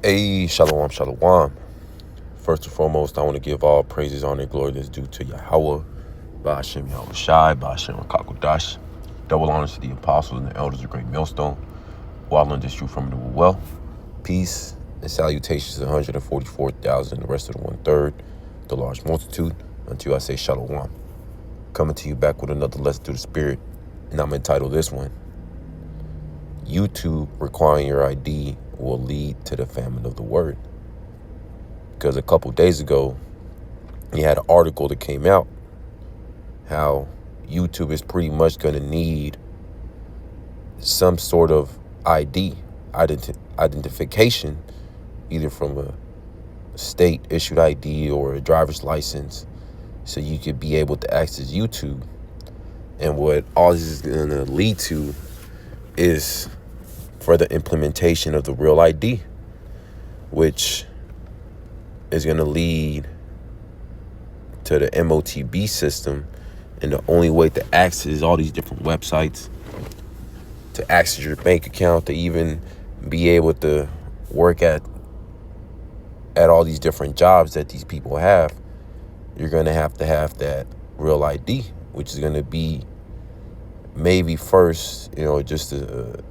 Hey, shalom, shalom. First and foremost, I want to give all praises, honor, and glory that's due to Yahweh, Ba'ashem Yahweh Shai, Ba'ashem Rakakodash. Double honors to the apostles and the elders of Great Millstone, who I learned this truth from the well. Peace and salutations to the 144,000, the rest of the 1/3, the large multitude, until I say shalom. Coming to you back with another lesson through the Spirit, and I'm entitled this one, YouTube requiring your ID will lead to the famine of the word. Because a couple days ago, you had an article that came out how YouTube is pretty much going to need some sort of identification, either from a state-issued ID or a driver's license, so you could be able to access YouTube. And what all this is going to lead to is further implementation of the real ID, which is going to lead to the MOTB system. And the only way to access all these different websites, to access your bank account, to even be able to work at all these different jobs that these people have, you're going to have that real ID, which is going to be maybe first, just a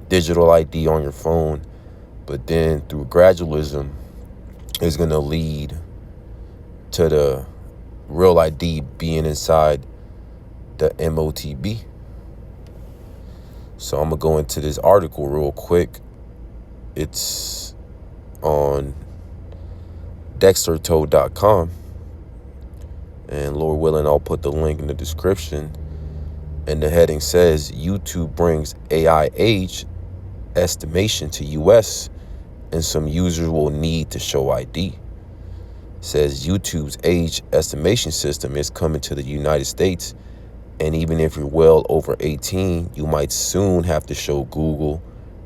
digital ID on your phone, but then through gradualism is going to lead to the real ID being inside the MOTB. So I'm going to go into this article real quick. It's on dextertoad.com, and Lord willing, I'll put the link in the description. And the heading says, YouTube brings AI age estimation to US, and some users will need to show ID. It says YouTube's age estimation system is coming to the United States, and even if you're well over 18, you might soon have to show Google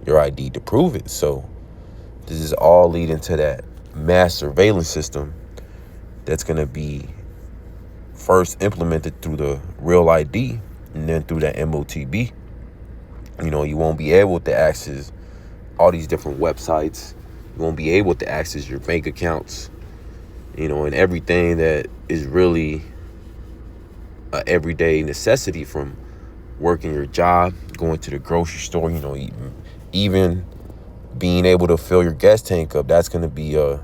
your ID to prove it. So this is all leading to that mass surveillance system that's going to be first implemented through the real ID and then through that MOTB. You won't be able to access all these different websites. You won't be able to access your bank accounts, and everything that is really an everyday necessity, from working your job, going to the grocery store, even being able to fill your gas tank up. That's going to be a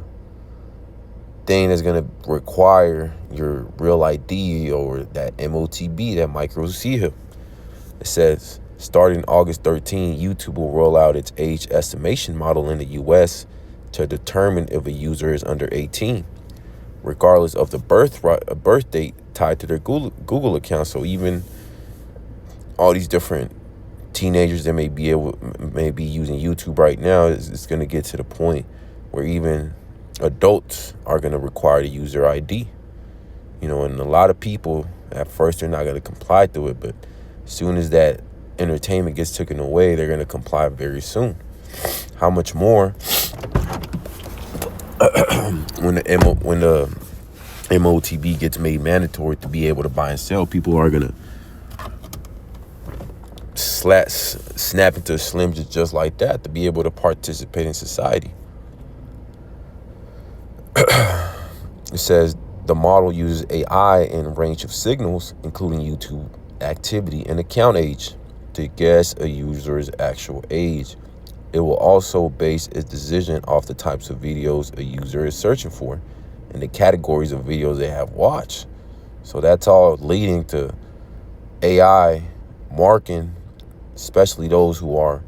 thing that's going to require your real ID or that MOTB, that micro chip. It says, starting August 13, YouTube will roll out its age estimation model in the US to determine if a user is under 18, regardless of the birth date tied to their Google account. So even all these different teenagers that may be using YouTube right now, it's going to get to the point where even adults are going to require to use their ID. And a lot of people at first, they're not going to comply to it, but as soon as that entertainment gets taken away, they're going to comply very soon. How much more when the MOTB gets made mandatory to be able to buy and sell, people are going to snap into a slim just like that to be able to participate in society. It says the model uses AI and a range of signals, including YouTube activity and account age, to guess a user's actual age. It will also base its decision off the types of videos a user is searching for and the categories of videos they have watched. So that's all leading to AI marking, especially those who are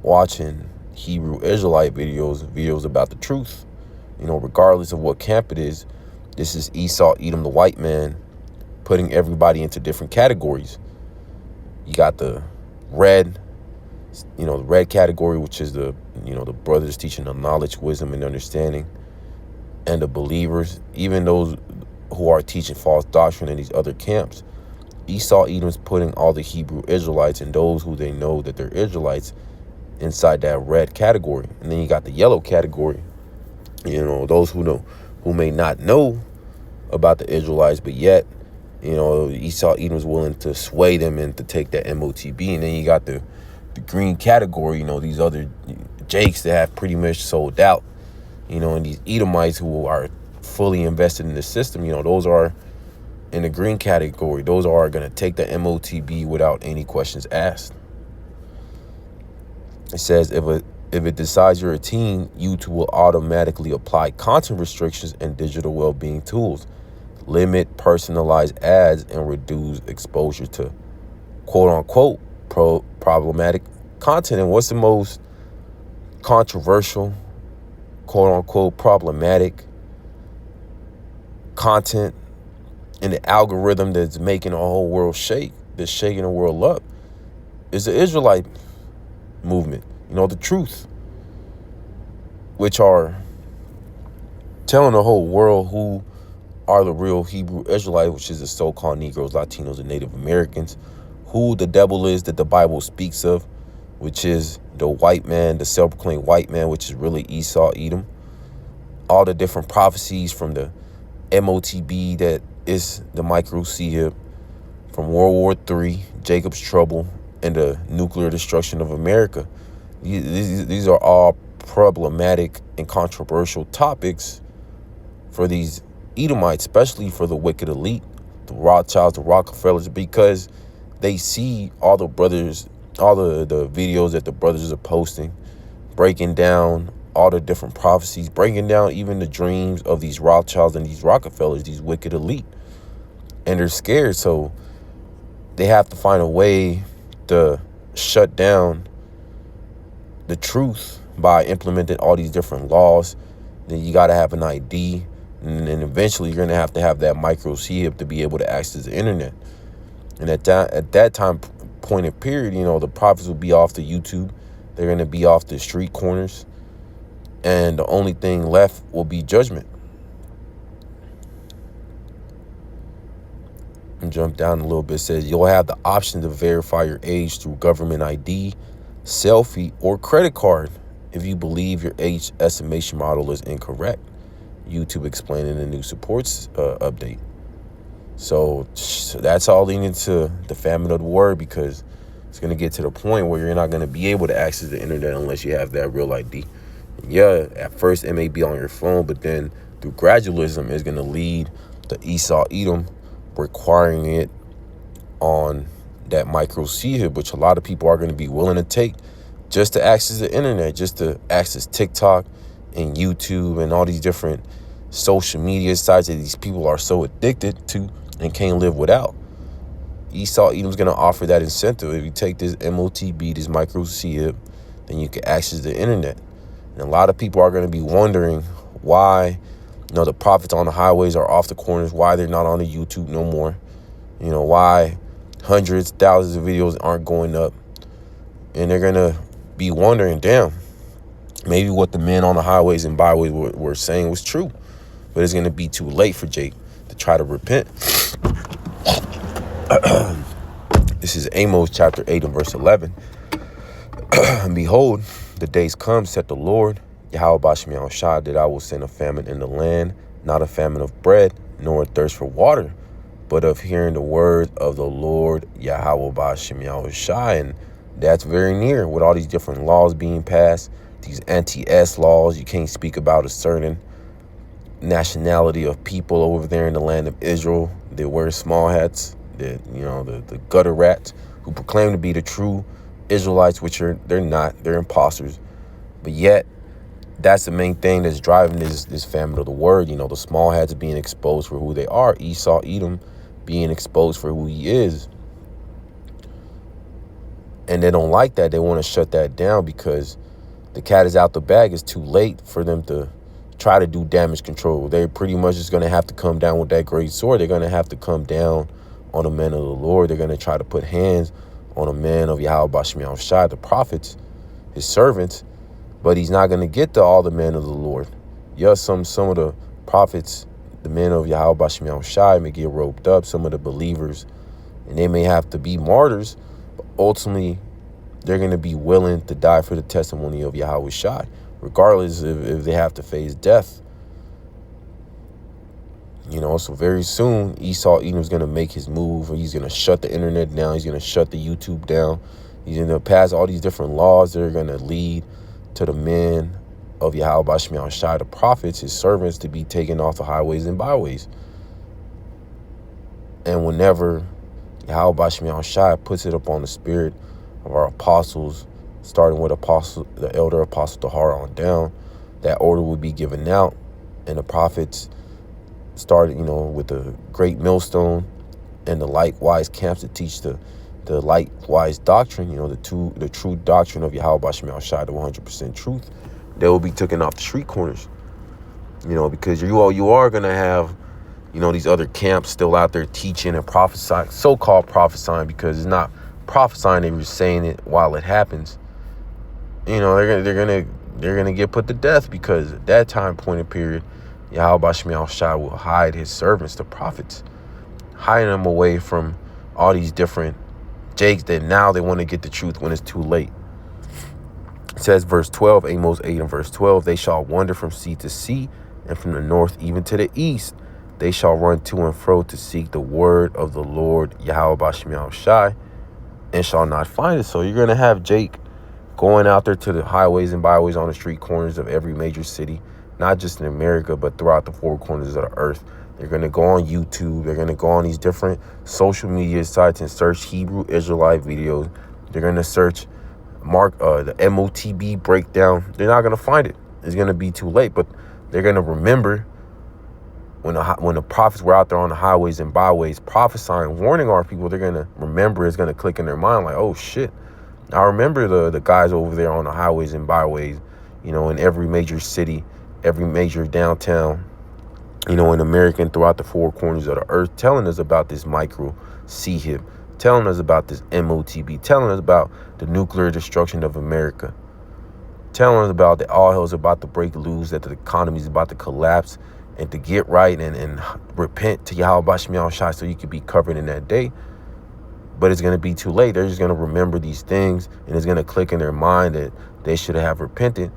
watching Hebrew Israelite videos about the truth. Regardless of what camp it is, this is Esau, Edom, the white man, putting everybody into different categories. You got the red, the red category, which is the brothers teaching the knowledge, wisdom, and understanding, and the believers, even those who are teaching false doctrine in these other camps. Esau, Edom's putting all the Hebrew Israelites and those who they know that they're Israelites inside that red category. And then you got the yellow category, those who may not know about the Israelites, but yet, Esau, Edom's willing to sway them and to take that MOTB. And then you got the green category, these other Jakes that have pretty much sold out. And these Edomites who are fully invested in the system, those are in the green category. Those are going to take the MOTB without any questions asked. It says if it decides you're a teen, YouTube will automatically apply content restrictions and digital well-being tools, limit personalized ads, and reduce exposure to quote-unquote problematic content. And what's the most controversial, quote-unquote problematic content in the algorithm that's making the whole world shake, that's shaking the world up, is the Israelite movement, the truth, which are telling the whole world who are the real Hebrew Israelites, which is the so-called Negroes, Latinos, and Native Americans, who the devil is that the Bible speaks of, which is the white man, the self-proclaimed white man, which is really Esau, Edom. All the different prophecies from the MOTB, that is the micro-Sihib, from World War III, Jacob's Trouble, and the nuclear destruction of America. These are all problematic and controversial topics for these Edomites, especially for the wicked elite, the Rothschilds, the Rockefellers, because they see all the brothers, all the videos that the brothers are posting, breaking down all the different prophecies, breaking down even the dreams of these Rothschilds and these Rockefellers, these wicked elite. And they're scared, so they have to find a way to shut down the truth by implementing all these different laws. Then you got to have an ID, and then eventually you're going to have that micro-Sihib to be able to access the internet. And at that time point and period, the prophets will be off the YouTube. They're going to be off the street corners. And the only thing left will be judgment. And jump down a little bit. It says you'll have the option to verify your age through government ID, selfie, or credit card if you believe your age estimation model is incorrect. YouTube explaining the new supports update. So that's all leading to the famine of the word, because it's going to get to the point where you're not going to be able to access the internet unless you have that real ID. Yeah, at first it may be on your phone, but then through gradualism is going to lead to Esau, Edom, requiring it on that micro-Sihib, which a lot of people are going to be willing to take just to access the internet, just to access TikTok and YouTube and all these different social media sites that these people are so addicted to and can't live without. Esau, Edom's going to offer that incentive. If you take this MOTB, this micro-Sihib, then you can access the internet. And a lot of people are going to be wondering why, the prophets on the highways are off the corners, why they're not on the YouTube no more, why hundreds, thousands of videos aren't going up. And they're going to be wondering, damn, maybe what the men on the highways and byways were saying was true. But it's going to be too late for Jake to try to repent. This is Amos chapter 8 and verse 11. And behold, the days come, said the Lord, Yahweh Bashem Yahushua, that I will send a famine in the land, not a famine of bread, nor a thirst for water, but of hearing the word of the Lord, Yahweh Bashem Yahushua. And that's very near, with all these different laws being passed, these anti-S laws. You can't speak about a certain nationality of people over there in the land of Israel. They wear small hats, the gutter rats who proclaim to be the true Israelites, which they're not. They're imposters. But yet, that's the main thing that's driving this famine of the word. The small hats being exposed for who they are. Esau, Edom being exposed for who he is. And they don't like that. They want to shut that down because the cat is out the bag. It's too late for them to try to do damage control. They're pretty much just going to have to come down with that great sword. They're going to have to come down on the men of the Lord. They're going to try to put hands on the men of Yahweh Bashem Yahushua, the prophets, his servants. But he's not going to get to all the men of the Lord. Yes, some of the prophets, the men of Yahweh Bashem Yahushua, may get roped up. Some of the believers, and they may have to be martyrs. But ultimately, they're going to be willing to die for the testimony of Yahweh Shai, regardless if they have to face death. So very soon, Esau Edom's going to make his move. He's going to shut the internet down. He's going to shut the YouTube down. He's going to pass all these different laws that are going to lead to the men of Yahweh Shemiah Shai, the prophets, his servants, to be taken off the highways and byways. And whenever Yahweh Shemiah Shai puts it upon the spirit of our apostles, starting with the elder apostle Tahar on down, that order will be given out, and the prophets started, with the great millstone and the likewise camps to teach the likewise doctrine, the true doctrine of Yahweh Shemiah Shai, the 100% truth. They will be taken off the street corners, because you are going to have, these other camps still out there teaching and prophesying, so-called prophesying, because it's not prophesying, they were saying it while it happens. They're gonna get put to death, because at that time point and period, Yahweh Shemiah Shai will hide his servants, the prophets, hiding them away from all these different jakes that now they want to get the truth when it's too late. It says, verse 12, Amos 8 and verse 12, they shall wander from sea to sea, and from the north even to the east. They shall run to and fro to seek the word of the Lord Yahweh Shemiah Shai, and shall not find it. So you're going to have Jake going out there to the highways and byways on the street corners of every major city, not just in America, but throughout the four corners of the earth. They're going to go on YouTube. They're going to go on these different social media sites and search Hebrew Israelite videos. They're going to search the MOTB breakdown. They're not going to find it. It's going to be too late, but they're going to remember when the prophets were out there on the highways and byways prophesying, warning our people. They're going to remember. It's going to click in their mind like, oh, shit. I remember the guys over there on the highways and byways, in every major city, every major downtown, in America and throughout the four corners of the earth, telling us about this micro CHIP, telling us about this MOTB, telling us about the nuclear destruction of America, telling us about that all hell is about to break loose, that the economy is about to collapse, and to get right and repent to Yahweh Shemiah Shai so you could be covered in that day. But it's going to be too late. They're just going to remember these things, and it's going to click in their mind that they should have repented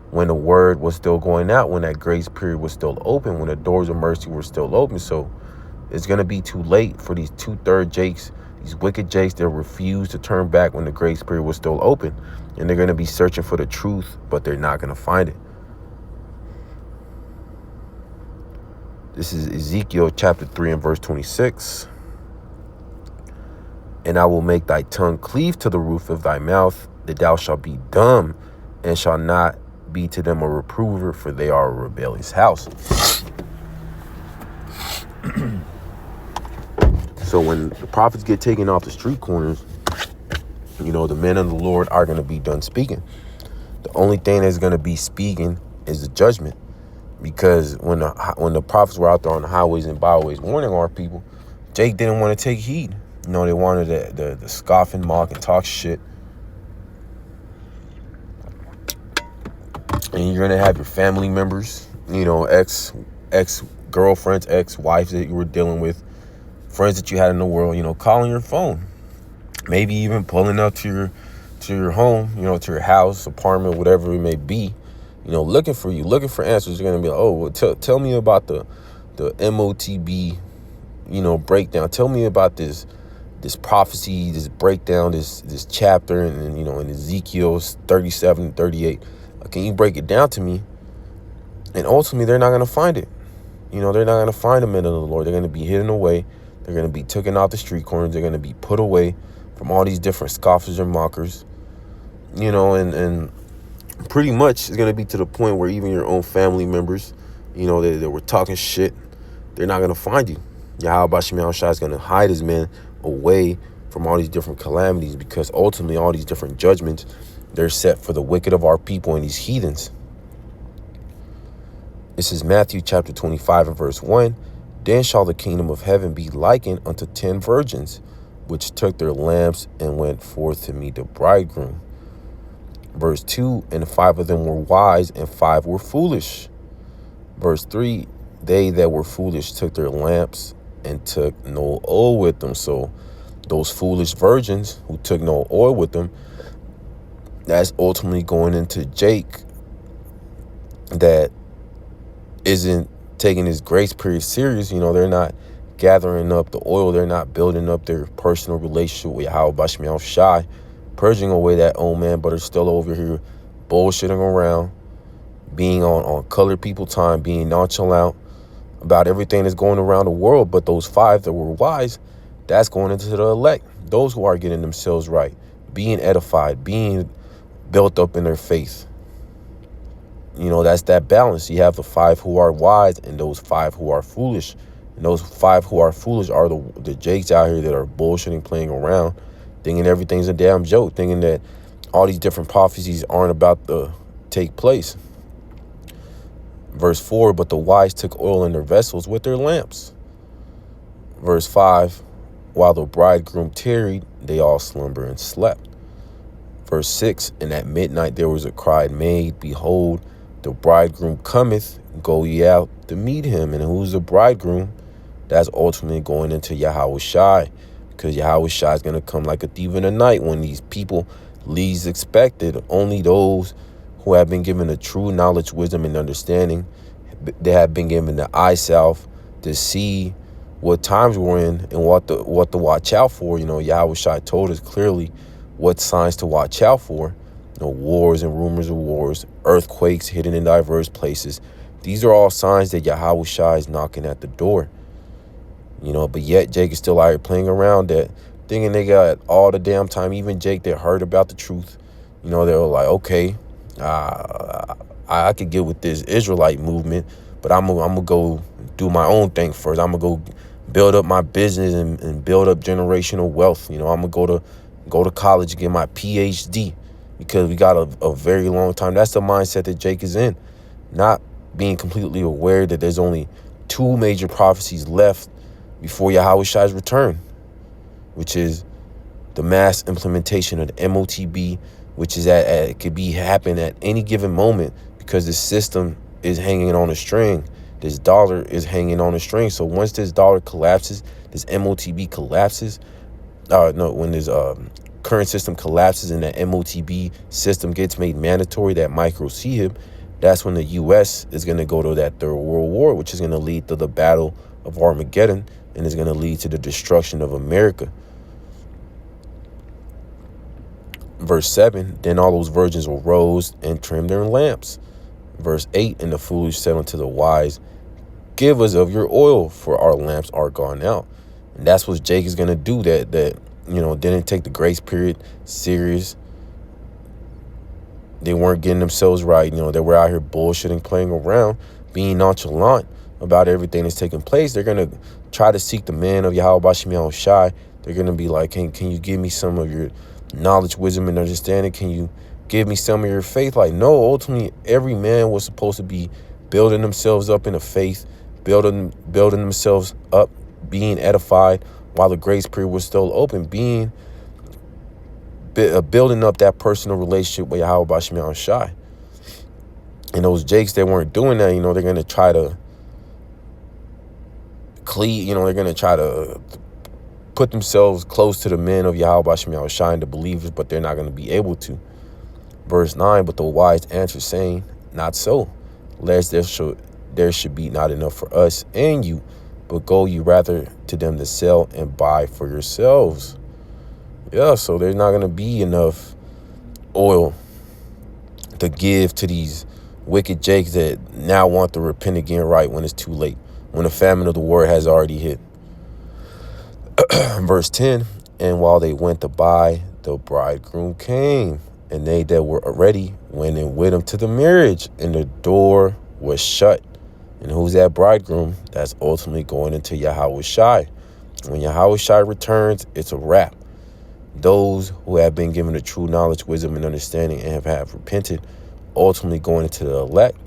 when the word was still going out, when that grace period was still open, when the doors of mercy were still open. So it's going to be too late for these 2/3 jakes, these wicked jakes that refuse to turn back when the grace period was still open. And they're going to be searching for the truth, but they're not going to find it. This is Ezekiel chapter 3 and verse 26. And I will make thy tongue cleave to the roof of thy mouth, that thou shalt be dumb, and shall not be to them a reprover, for they are a rebellious house. So when the prophets get taken off the street corners, the men of the Lord are going to be done speaking. The only thing that's going to be speaking is the judgment, because when the prophets were out there on the highways and byways warning our people, Jake didn't want to take heed. They wanted the scoff and mock and talk shit. And you're going to have your family members, ex-girlfriends, ex-wives that you were dealing with, friends that you had in the world, calling your phone. Maybe even pulling up to your home, to your house, apartment, whatever it may be, looking for you, looking for answers. You're going to be like, oh, well, tell me about the MOTB, breakdown. Tell me about this prophecy, this breakdown, this chapter, and in Ezekiel 37 and 38. Can you break it down to me? And ultimately, they're not going to find it. They're not going to find the men of the Lord. They're going to be hidden away. They're going to be taken out the street corners. They're going to be put away from all these different scoffers and mockers. And pretty much it's going to be to the point where even your own family members, they were talking shit, they're not going to find you. Yahweh Shemiah Shai is going to hide his men away from all these different calamities, because ultimately all these different judgments, they're set for the wicked of our people and these heathens. This is Matthew chapter 25 and verse 1. Then shall the kingdom of heaven be likened unto 10 virgins, which took their lamps and went forth to meet the bridegroom. Verse 2, and 5 of them were wise, and 5 were foolish. Verse 3, they that were foolish took their lamps and took no oil with them. So those foolish virgins who took no oil with them, that's ultimately going into Jake that isn't taking his grace period serious. They're not gathering up the oil. They're not building up their personal relationship with Yahweh Shemiah Shai, purging away that old man, but are still over here bullshitting around, being on colored people time, being nonchalant about everything that's going around the world. But those 5 that were wise, that's going into the elect. Those who are getting themselves right, being edified, being built up in their faith. That's that balance. You have the 5 who are wise and those 5 who are foolish. And those 5 who are foolish are the jakes out here that are bullshitting, playing around, thinking everything's a damn joke, thinking that all these different prophecies aren't about to take place. Verse 4, but the wise took oil in their vessels with their lamps. Verse 5, while the bridegroom tarried, they all slumber and slept. Verse 6, and at midnight there was a cry made, behold, the bridegroom cometh, go ye out to meet him. And who's the bridegroom? That's ultimately going into Yahweh Shai, because Yahweh Shai is going to come like a thief in the night when these people least expected. Only those who have been given the true knowledge, wisdom, and understanding, they have been given the eye salve to see what times we're in and what to watch out for. Yahweh Shai told us clearly what signs to watch out for. Wars and rumors of wars, earthquakes hidden in diverse places. These are all signs that Yahweh Shai is knocking at the door. But yet Jake is still out here playing around that, thinking they got all the damn time. Even Jake that heard about the truth, they were like, okay, I could get with this Israelite movement, but I'm gonna go do my own thing first. I'm gonna go build up my business and build up generational wealth. I'm gonna go to college and get my PhD, because we got a very long time. That's the mindset that Jake is in, not being completely aware that there's only 2 major prophecies left before Yahweh Shai's return, which is the mass implementation of the MOTB, which is it could be happen at any given moment, because the system is hanging on a string. This dollar is hanging on a string. So once this dollar collapses, this MOTB collapses. When this current system collapses and that MOTB system gets made mandatory, that micro CHIP, that's when the U.S. is going to go to that 3rd World War, which is going to lead to the Battle of Armageddon, and is going to lead to the destruction of America. Verse 7, then all those virgins arose and trimmed their lamps. Verse 8, and the foolish said unto the wise, give us of your oil, for our lamps are gone out. And that's what Jake is going to do, that didn't take the grace period serious. They weren't getting themselves right. They were out here bullshitting, playing around, being nonchalant about everything that's taking place. They're going to try to seek the man of Yahweh Bashim Yahweh Shai. They're going to be like, can you give me some of your knowledge, wisdom, and understanding? Can you give me some of your faith? Like, no, ultimately, every man was supposed to be building themselves up in a faith, building themselves up, being edified while the grace period was still open, building up that personal relationship with Yahweh Bashim Yahweh Shai. And those Jakes that weren't doing that, they're going to try to they're going to try to put themselves close to the men of Yahweh Bashim Yahweh Shai and the believers, but they're not going to be able to. Verse 9, but the wise answered, saying, not so, lest there should be not enough for us and you, but go you rather to them to sell and buy for yourselves. Yeah, so there's not going to be enough oil to give to these wicked Jakes that now want to repent again right when it's too late, when the famine of the word has already hit. Verse 10, and while they went to buy, the bridegroom came, and they that were ready went in with him to the marriage, and the door was shut. And who's that bridegroom? That's ultimately going into Yahweh Shai. When Yahweh Shai returns, it's a wrap. Those who have been given the true knowledge, wisdom, and understanding and have repented, ultimately going into the elect,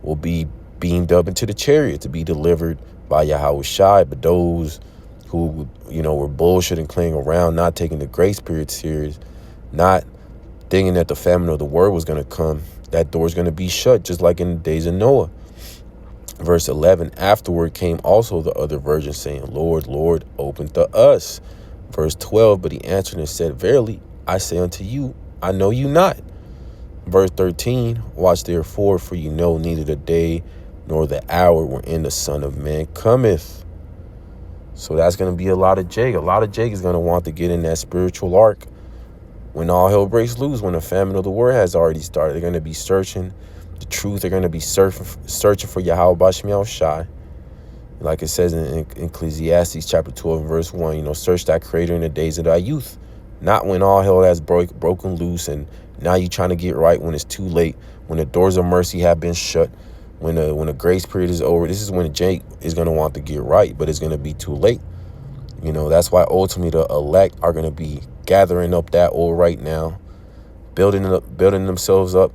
will be beamed up into the chariot to be delivered by Yahweh Shai. But those who, were bullshitting, playing around, not taking the grace period serious, not thinking that the famine of the word was going to come, that door is going to be shut, just like in the days of Noah. Verse 11, afterward came also the other virgins, saying, Lord, Lord, open to us. Verse 12, but he answered and said, verily, I say unto you, I know you not. Verse 13, watch therefore, for you know neither the day nor the hour wherein the Son of Man cometh. So that's going to be a lot of Jake. A lot of Jake is going to want to get in that spiritual ark when all hell breaks loose, when the famine of the word has already started. They're going to be searching the truth. They're going to be searching for Yahweh Bashim Yahushai. Like it says in Ecclesiastes chapter 12 and verse 1, you know, search thy creator in the days of thy youth. Not when all hell has broken loose and now you're trying to get right when it's too late, when the doors of mercy have been shut, when the grace period is over. This is when Jake is going to want to get right, but it's going to be too late. You know, that's why ultimately the elect are going to be gathering up that oil right now, building themselves up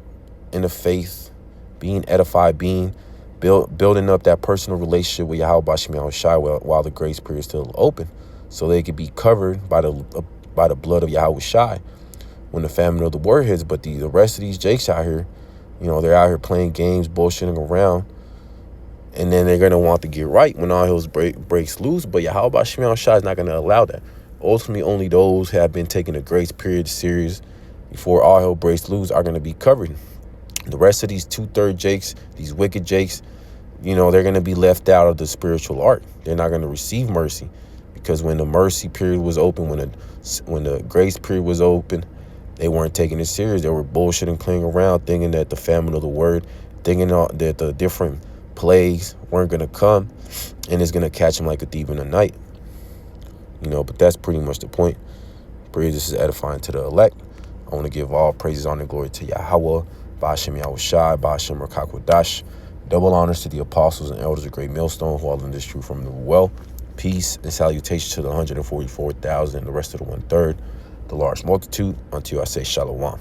in the faith, being edified, building up that personal relationship with Yahweh Bashim Yahushai while the grace period is still open, so they could be covered by the blood of Yahweh Shai when the famine of the word hits. But the rest of these jakes out here, you know, they're out here playing games, bullshitting around, and then they're going to want to get right when all hell breaks loose. But Yahweh Bashim Yahushai is not going to allow that. Ultimately, only those who have been taking the grace period serious before all hell breaks loose are going to be covered. The rest of these 2/3 jakes, these wicked jakes, you know, they're going to be left out of the spiritual ark. They're not going to receive mercy, because when the mercy period was open, when the grace period was open, they weren't taking it serious. They were bullshitting, playing around, thinking that the famine of the word, thinking that the different plagues weren't going to come and it's going to catch them like a thief in the night. You know, but that's pretty much the point. Praise, this is edifying to the elect. I want to give all praises, honor, and glory to Yahweh, Ba'ashem Yahushai, Ba'ashem Rakakwadash. Double honors to the apostles and elders of Great Millstone who are in this truth from the well. Peace and salutation to the 144,000 and the rest of the 1/3, the large multitude. Until I say shalom.